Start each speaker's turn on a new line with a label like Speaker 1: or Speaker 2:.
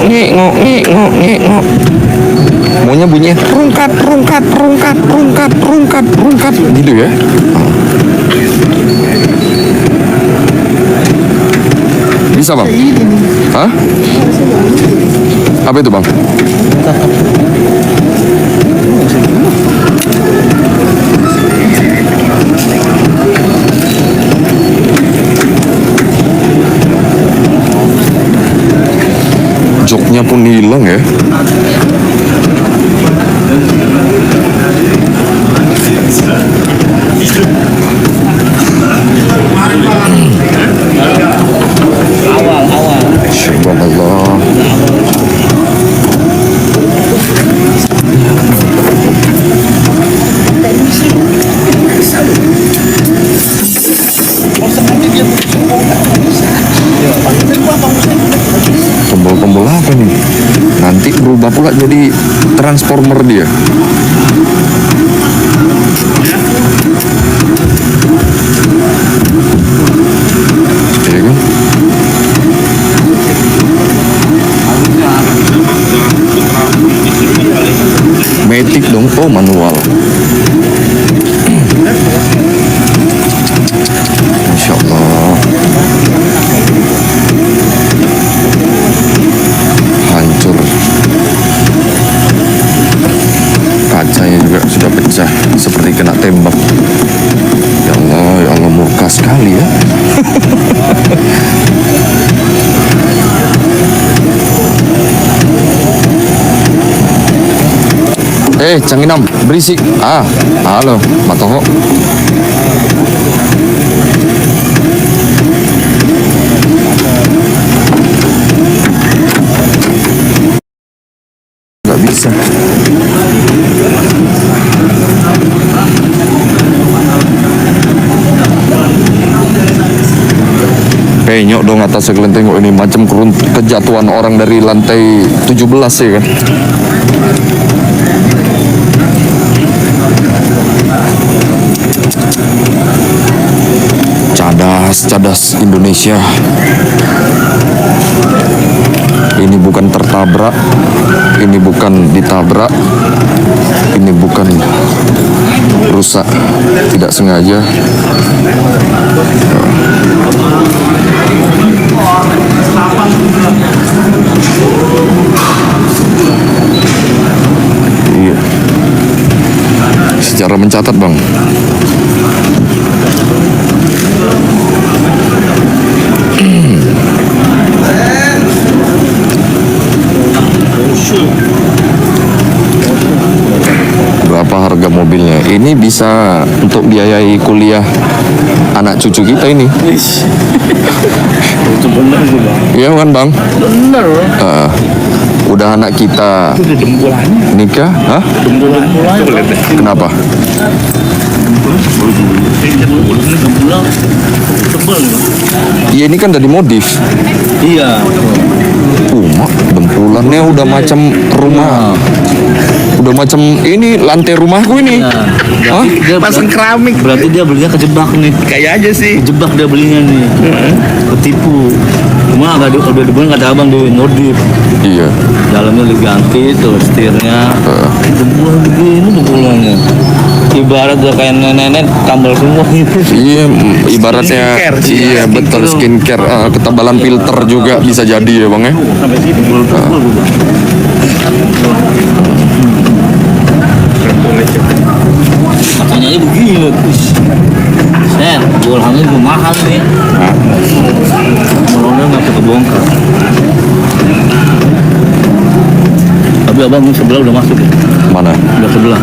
Speaker 1: ngok. Maunya bunyi rungkat gitu ya. Bisa bang? Hah? Apa itu bang? Joknya pun hilang ya. Subhanallah. Tombol-tombol apa nih? Nanti berubah pula jadi transformer dia. Iya kan? Matic dong, oh manual. Masya Allah. Hancur. Kacanya juga sudah pecah, seperti kena tembak. Ya Allah murka sekali ya. Canginam, berisik. Halo, Matoho. Nggak bisa. Penyok dong atas kelenteng ini, macam kejatuhan orang dari lantai 17 ya kan. Cadas Indonesia. Ini bukan tertabrak, ini bukan ditabrak, ini bukan rusak tidak sengaja. Iya. Secara mencatat bang. Berapa harga mobilnya? Ini bisa untuk biayai kuliah anak cucu kita ini.
Speaker 2: Itu benar sih bang.
Speaker 1: Iya kan bang?
Speaker 2: Benar.
Speaker 1: Udah anak kita
Speaker 2: Itu dempulannya.
Speaker 1: nikah, hah?
Speaker 2: Dempulannya.
Speaker 1: Kenapa?
Speaker 2: Dempulan tebal bang.
Speaker 1: Iya ini kan udah dimodif.
Speaker 2: Iya.
Speaker 1: Mak, dempulannya udah macam rumah. Udah macam ini lantai rumahku ini.
Speaker 2: Nah,
Speaker 1: Hah?
Speaker 2: dia pasang keramik. Berarti dia belinya kejebak nih.
Speaker 3: Kayak aja sih.
Speaker 2: Kejebak dia belinya nih. Ketipu. Cuma udah dibuang kata abang di modif.
Speaker 1: Iya.
Speaker 2: Dalamnya diganti tuh setirnya. Dempulan begini dempulannya. Ibarat udah kayak nenek-nenek tambal semua gitu.
Speaker 1: Iya, ibaratnya
Speaker 3: Skincare,
Speaker 1: iya betul skincare, ketebalan filter juga bisa jadi ya bang ya.
Speaker 2: Sampai sini tebal-tebal juga. Katanya aja begini loh. Sen, jual hamil gue mahal nih. Mulanya nggak bisa kebongkar. Tapi abang sebelah udah masuk ya?
Speaker 1: Mana?
Speaker 2: Udah sebelah.